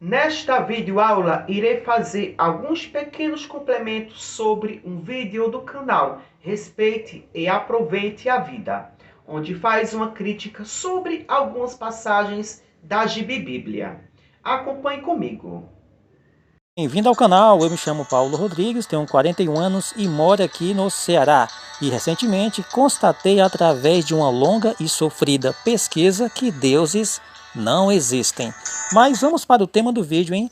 Nesta videoaula, irei fazer alguns pequenos complementos sobre um vídeo do canal Respeite e Aproveite a Vida, onde faz uma crítica sobre algumas passagens da Bíblia. Acompanhe comigo. Bem-vindo ao canal, eu me chamo Paulo Rodrigues, tenho 41 anos e moro aqui no Ceará. E recentemente constatei através de uma longa e sofrida pesquisa que deuses não existem. Mas vamos para o tema do vídeo, hein?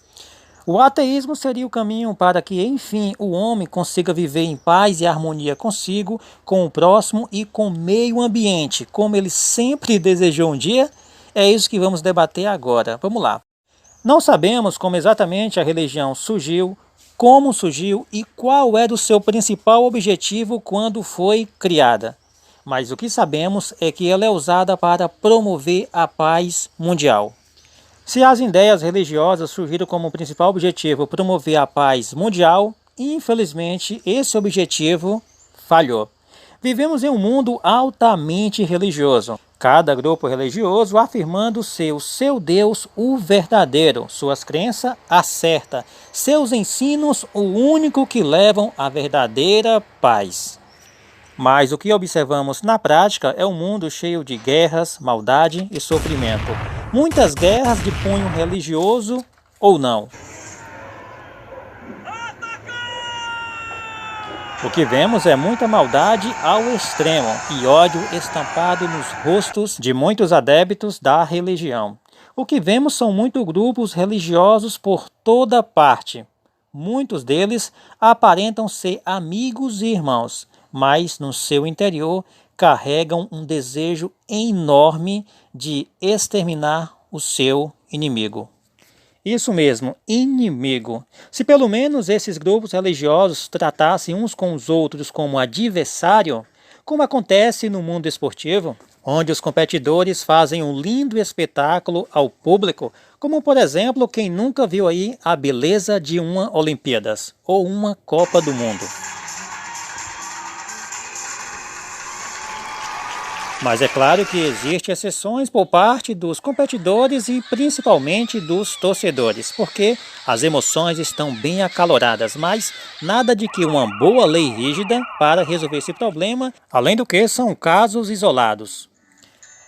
O ateísmo seria o caminho para que, enfim, o homem consiga viver em paz e harmonia consigo, com o próximo e com o meio ambiente, como ele sempre desejou um dia? É isso que vamos debater agora. Vamos lá. Não sabemos como exatamente a religião surgiu, como surgiu e qual era o seu principal objetivo quando foi criada. Mas o que sabemos é que ela é usada para promover a paz mundial. Se as ideias religiosas surgiram como principal objetivo promover a paz mundial, infelizmente esse objetivo falhou. Vivemos em um mundo altamente religioso. Cada grupo religioso afirmando ser o seu Deus o verdadeiro, suas crenças a certa, seus ensinos o único que levam à verdadeira paz. Mas o que observamos na prática é um mundo cheio de guerras, maldade e sofrimento. Muitas guerras de cunho religioso ou não. O que vemos é muita maldade ao extremo e ódio estampado nos rostos de muitos adeptos da religião. O que vemos são muitos grupos religiosos por toda parte. Muitos deles aparentam ser amigos e irmãos, mas no seu interior carregam um desejo enorme de exterminar o seu inimigo. Isso mesmo, inimigo. Se pelo menos esses grupos religiosos tratassem uns com os outros como adversário, como acontece no mundo esportivo, onde os competidores fazem um lindo espetáculo ao público, como por exemplo quem nunca viu aí a beleza de uma Olimpíadas ou uma Copa do Mundo. Mas é claro que existem exceções por parte dos competidores e principalmente dos torcedores, porque as emoções estão bem acaloradas, mas nada de que uma boa lei rígida para resolver esse problema, além do que são casos isolados.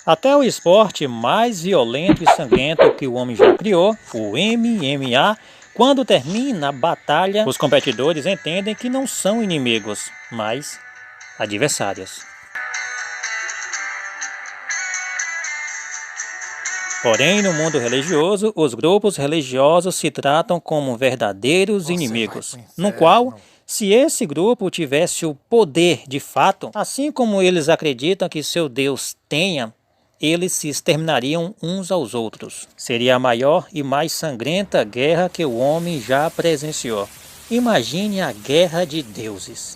Até o esporte mais violento e sangrento que o homem já criou, o MMA, quando termina a batalha, os competidores entendem que não são inimigos, mas adversários. Porém, no mundo religioso, os grupos religiosos se tratam como verdadeiros inimigos, no qual, se esse grupo tivesse o poder de fato, assim como eles acreditam que seu Deus tenha, eles se exterminariam uns aos outros. Seria a maior e mais sangrenta guerra que o homem já presenciou. Imagine a guerra de deuses.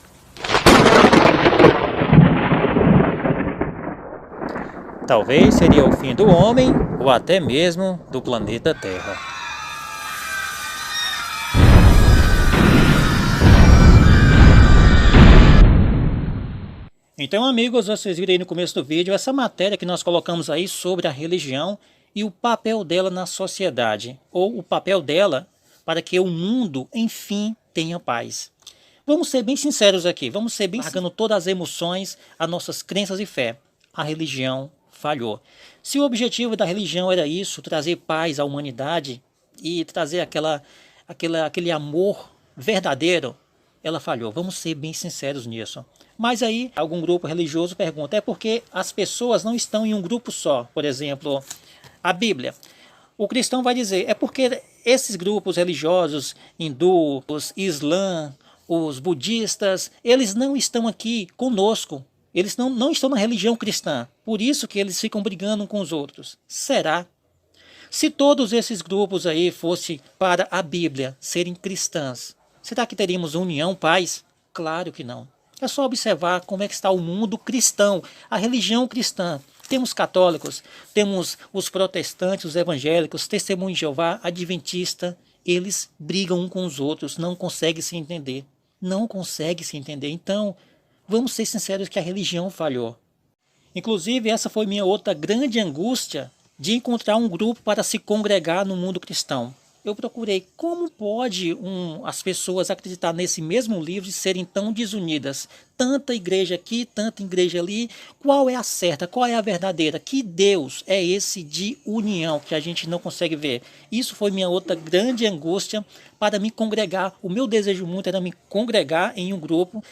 Talvez seria o fim do homem ou até mesmo do planeta Terra. Então, amigos, vocês viram aí no começo do vídeo essa matéria que nós colocamos aí sobre a religião e o papel dela na sociedade, ou o papel dela para que o mundo, enfim, tenha paz. Vamos ser bem sinceros aqui, vamos ser bem largando todas as emoções, as nossas crenças e fé. A religião falhou. Se o objetivo da religião era isso, trazer paz à humanidade e trazer aquele amor verdadeiro, ela falhou. Vamos ser bem sinceros nisso. Mas aí, algum grupo religioso pergunta, é porque as pessoas não estão em um grupo só. Por exemplo, a Bíblia. O cristão vai dizer, é porque esses grupos religiosos, hindu, os islã, os budistas, eles não estão aqui conosco. Eles não estão na religião cristã, por isso que eles ficam brigando uns com os outros. Será? Se todos esses grupos aí fossem para a Bíblia serem cristãs, será que teríamos união, paz? Claro que não. É só observar como é que está o mundo cristão, a religião cristã. Temos católicos, temos os protestantes, os evangélicos, testemunhos de Jeová, adventista. Eles brigam uns com os outros, não conseguem se entender. Não conseguem se entender. Então, vamos ser sinceros que a religião falhou. Inclusive, essa foi minha outra grande angústia de encontrar um grupo para se congregar no mundo cristão. eu procurei como pode as pessoas acreditar nesse mesmo livro e serem tão desunidas. Tanta igreja aqui, tanta igreja ali. Qual é a certa? Qual é a verdadeira? Que Deus é esse de união que a gente não consegue ver? Isso foi minha outra grande angústia para me congregar. O meu desejo muito era me congregar em um grupo.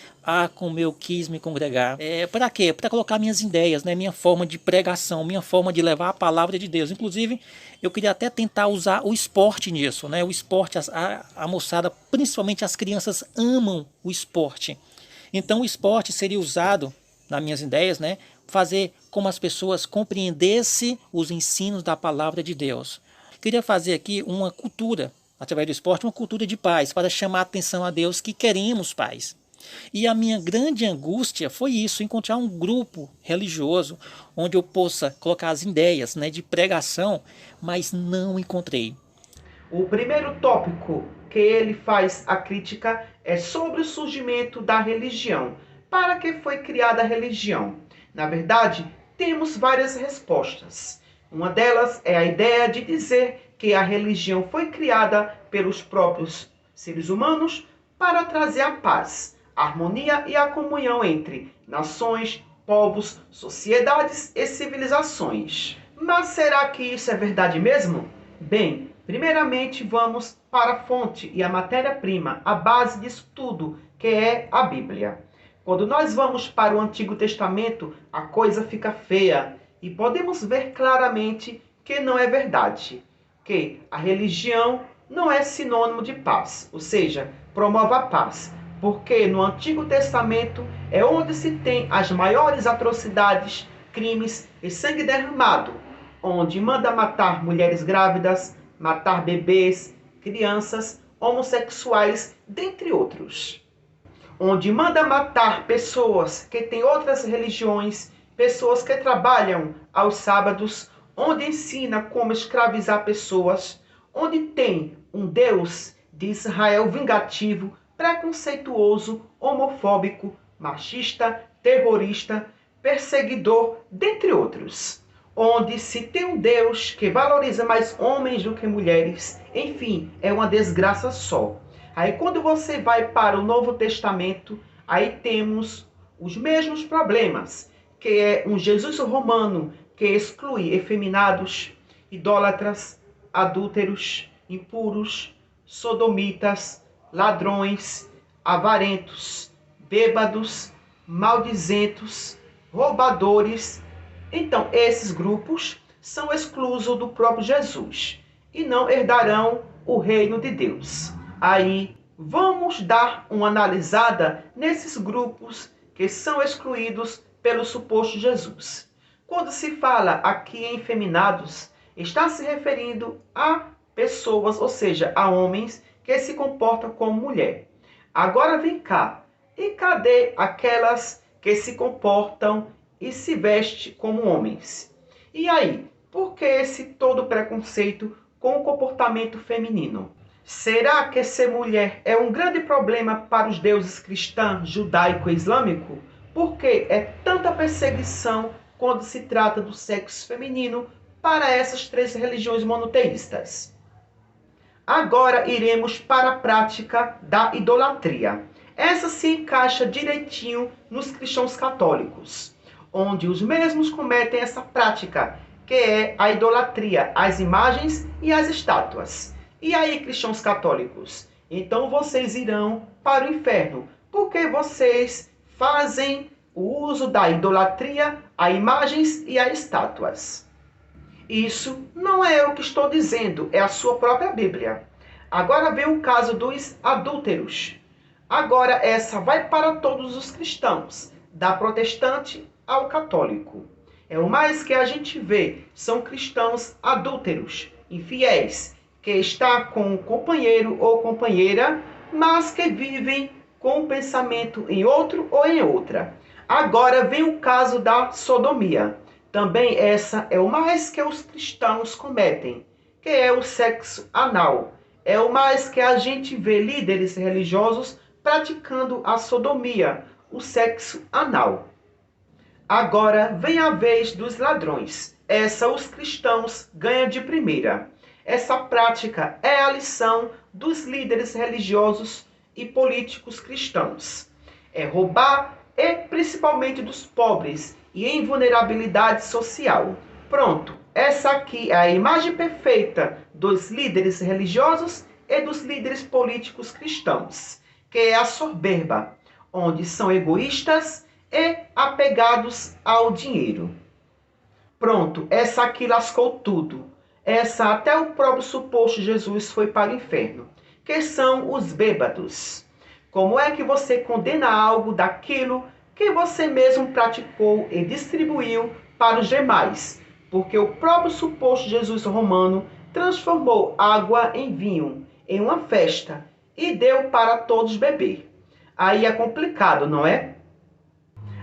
Como eu quis me congregar. Para quê? Para colocar minhas ideias, né? Minha forma de pregação, minha forma de levar a palavra de Deus. Inclusive, eu queria até tentar usar o esporte nisso, né? O esporte, a moçada, principalmente as crianças, amam o esporte. Então o esporte seria usado, nas minhas ideias, né? Fazer como as pessoas compreendessem os ensinos da palavra de Deus. Queria fazer aqui uma cultura, através do esporte, uma cultura de paz, para chamar a atenção a Deus que queremos paz. E a minha grande angústia foi isso, encontrar um grupo religioso onde eu possa colocar as ideias, né, de pregação, mas não encontrei. O primeiro tópico que ele faz a crítica é sobre o surgimento da religião. Para que foi criada a religião? Na verdade, temos várias respostas. Uma delas é a ideia de dizer que a religião foi criada pelos próprios seres humanos para trazer a paz, a harmonia e a comunhão entre nações, povos, sociedades e civilizações. Mas será que isso é verdade mesmo? Bem, primeiramente vamos para a fonte e a matéria-prima, a base disso tudo, que é a Bíblia. Quando nós vamos para o Antigo Testamento, a coisa fica feia e podemos ver claramente que não é verdade, que a religião não é sinônimo de paz, ou seja, promove a paz, porque no Antigo Testamento é onde se tem as maiores atrocidades, crimes e sangue derramado, onde manda matar mulheres grávidas, matar bebês, crianças, homossexuais, dentre outros. Onde manda matar pessoas que têm outras religiões, pessoas que trabalham aos sábados, onde ensina como escravizar pessoas, onde tem um Deus de Israel vingativo, preconceituoso, homofóbico, machista, terrorista, perseguidor, dentre outros. Onde se tem um Deus que valoriza mais homens do que mulheres, enfim, é uma desgraça só. Aí quando você vai para o Novo Testamento, aí temos os mesmos problemas, que é um Jesus romano que exclui efeminados, idólatras, adúlteros, impuros, sodomitas, ladrões, avarentos, bêbados, maldizentos, roubadores. Então, esses grupos são exclusos do próprio Jesus e não herdarão o reino de Deus. Aí, vamos dar uma analisada nesses grupos que são excluídos pelo suposto Jesus. Quando se fala aqui em efeminados, está se referindo a pessoas, ou seja, a homens que se comportam como mulher. Agora vem cá, e cadê aquelas que se comportam e se vestem como homens? E aí, por que esse todo preconceito com o comportamento feminino? Será que ser mulher é um grande problema para os deuses cristão, judaico e islâmico? Por que é tanta perseguição quando se trata do sexo feminino para essas três religiões monoteístas? Agora iremos para a prática da idolatria. Essa se encaixa direitinho nos cristãos católicos, onde os mesmos cometem essa prática, que é a idolatria, as imagens e as estátuas. E aí, cristãos católicos? Então vocês irão para o inferno, porque vocês fazem o uso da idolatria a imagens e a estátuas. Isso não é eu que estou dizendo, é a sua própria Bíblia. Agora vem o caso dos adúlteros. Agora essa vai para todos os cristãos, da protestante ao católico. É o mais que a gente vê, são cristãos adúlteros, infiéis, que está com um companheiro ou companheira, mas que vivem com o pensamento em outro ou em outra. Agora vem o caso da sodomia. Também essa é o mais que os cristãos cometem, que é o sexo anal. É o mais que a gente vê líderes religiosos praticando a sodomia, o sexo anal. Agora vem a vez dos ladrões. Essa os cristãos ganham de primeira. Essa prática é a lição dos líderes religiosos e políticos cristãos. É roubar, e principalmente dos pobres e em vulnerabilidade social. Pronto, essa aqui é a imagem perfeita dos líderes religiosos e dos líderes políticos cristãos, que é a soberba, onde são egoístas e apegados ao dinheiro. Pronto, essa aqui lascou tudo. Essa até o próprio suposto Jesus foi para o inferno, que são os bêbados. Como é que você condena algo daquilo que você mesmo praticou e distribuiu para os demais? Porque o próprio suposto Jesus romano transformou água em vinho em uma festa e deu para todos beber. Aí é complicado, não é?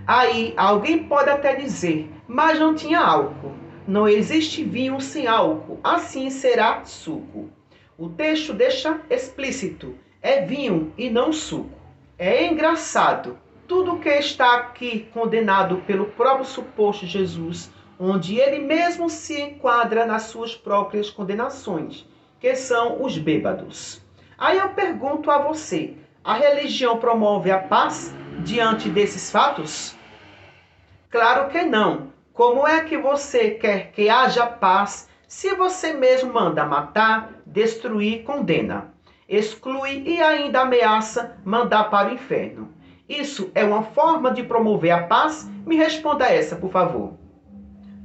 Aí alguém pode até dizer, mas não tinha álcool. Não existe vinho sem álcool, assim será suco. O texto deixa explícito, é vinho e não suco. É engraçado, tudo que está aqui condenado pelo próprio suposto Jesus, onde ele mesmo se enquadra nas suas próprias condenações, que são os bêbados. Aí eu pergunto a você, a religião promove a paz diante desses fatos? Claro que não. Como é que você quer que haja paz se você mesmo manda matar, destruir, condena, exclui e ainda ameaça mandar para o inferno? Isso é uma forma de promover a paz? Me responda essa, por favor.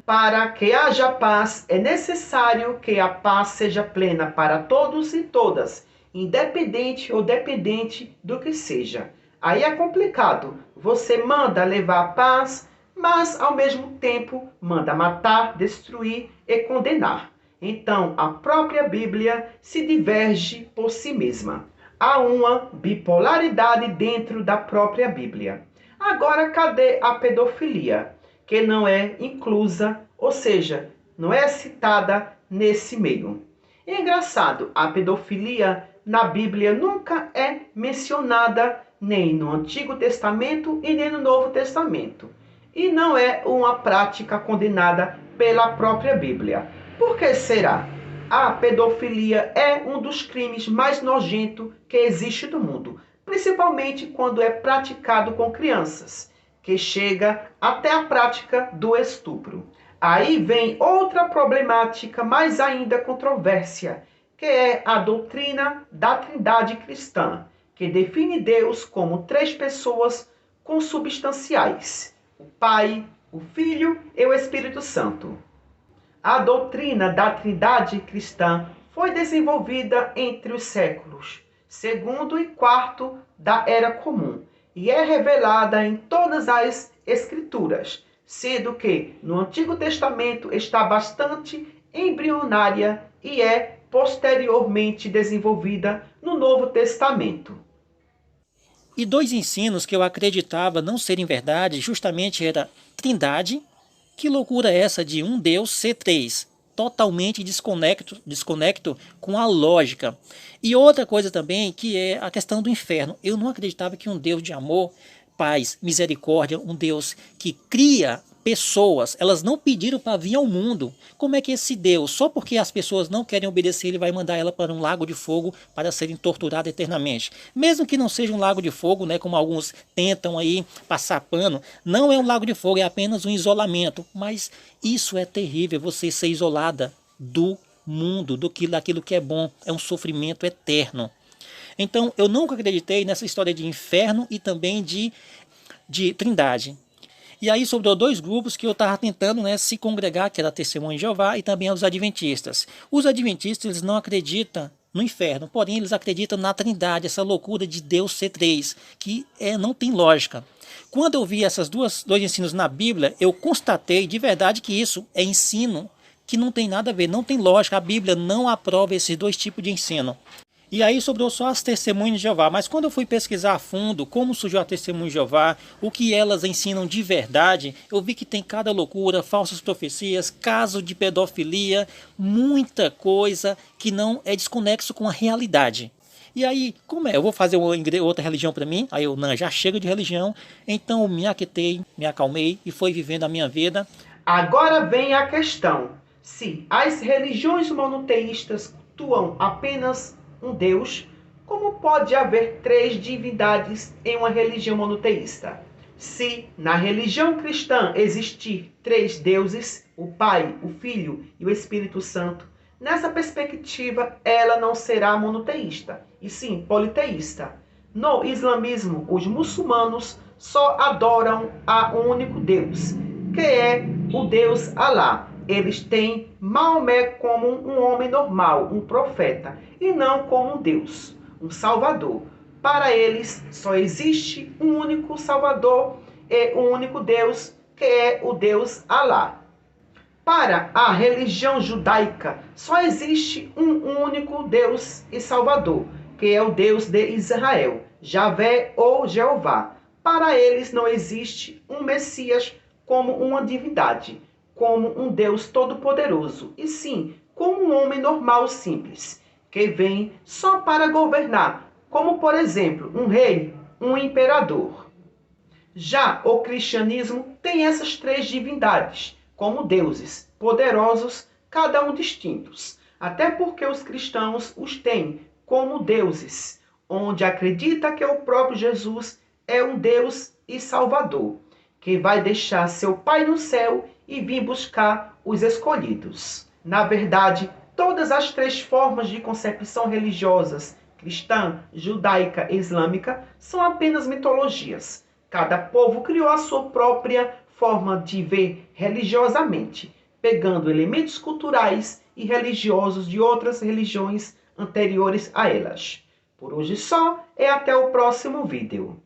Para que haja paz, é necessário que a paz seja plena para todos e todas, independente ou dependente do que seja. Aí é complicado. Você manda levar a paz, mas ao mesmo tempo manda matar, destruir e condenar. Então, a própria Bíblia se diverge por si mesma. Há uma bipolaridade dentro da própria Bíblia. Agora, cadê a pedofilia, que não é inclusa, ou seja, não é citada nesse meio? É engraçado, a pedofilia na Bíblia nunca é mencionada nem no Antigo Testamento e nem no Novo Testamento. E não é uma prática condenada pela própria Bíblia. Por que será? A pedofilia é um dos crimes mais nojentos que existe no mundo, principalmente quando é praticado com crianças, que chega até a prática do estupro. Aí vem outra problemática mais ainda controvérsia, que é a doutrina da Trindade cristã, que define Deus como 3 pessoas consubstanciais: o Pai, o Filho e o Espírito Santo. A doutrina da Trindade cristã foi desenvolvida entre os séculos segundo e quarto da Era Comum e é revelada em todas as Escrituras, sendo que no Antigo Testamento está bastante embrionária e é posteriormente desenvolvida no Novo Testamento. E 2 ensinos que eu acreditava não serem verdade justamente era Trindade. Que loucura é essa de um Deus ser 3? Totalmente desconecto com a lógica. E outra coisa também que é a questão do inferno. Eu não acreditava que um Deus de amor, paz, misericórdia, um Deus que cria pessoas, elas não pediram para vir ao mundo. Como é que esse Deus, só porque as pessoas não querem obedecer, ele vai mandar ela para um lago de fogo para serem torturadas eternamente? Mesmo que não seja um lago de fogo, né, como alguns tentam aí passar pano, não é um lago de fogo, é apenas um isolamento. Mas isso é terrível, você ser isolada do mundo, daquilo que é bom, é um sofrimento eterno. Então eu nunca acreditei nessa história de inferno e também de trindade. E aí sobrou 2 grupos que eu estava tentando, né, se congregar, que era a Testemunha de Jeová e também os Adventistas. Os Adventistas, eles não acreditam no inferno, porém eles acreditam na Trindade, essa loucura de Deus ser 3, que não tem lógica. Quando eu vi esses dois ensinos na Bíblia, eu constatei de verdade que isso é ensino que não tem nada a ver, não tem lógica. A Bíblia não aprova esses 2 tipos de ensino. E aí sobrou só as Testemunhas de Jeová. Mas quando eu fui pesquisar a fundo como surgiu a Testemunha de Jeová, o que elas ensinam de verdade, eu vi que tem cada loucura, falsas profecias, caso de pedofilia, muita coisa que não é desconexo com a realidade. E aí, como é? Eu vou fazer outra religião para mim? Aí eu, não, já chega de religião. Então eu me aquietei, me acalmei e fui vivendo a minha vida. Agora vem a questão. Se as religiões monoteístas cultuam apenas um Deus, como pode haver três divindades em uma religião monoteísta? Se na religião cristã existir três deuses, o Pai, o Filho e o Espírito Santo, nessa perspectiva ela não será monoteísta, e sim politeísta. No islamismo, os muçulmanos só adoram a um único Deus, que é o Deus Alá. Eles têm Maomé como um homem normal, um profeta, e não como um Deus, um Salvador. Para eles, só existe um único Salvador e um único Deus, que é o Deus Alá. Para a religião judaica, só existe um único Deus e Salvador, que é o Deus de Israel, Javé ou Jeová. Para eles não existe um Messias como uma divindade, como um Deus todo-poderoso, e sim como um homem normal simples, que vem só para governar, como por exemplo um rei, um imperador. Já o cristianismo tem essas três divindades, como deuses, poderosos, cada um distintos, até porque os cristãos os têm como deuses, onde acredita que o próprio Jesus é um Deus e Salvador, que vai deixar seu Pai no céu e vir buscar os escolhidos. Na verdade, todas as três formas de concepção religiosas, cristã, judaica e islâmica, são apenas mitologias. Cada povo criou a sua própria forma de ver religiosamente, pegando elementos culturais e religiosos de outras religiões anteriores a elas. Por hoje só, e até o próximo vídeo.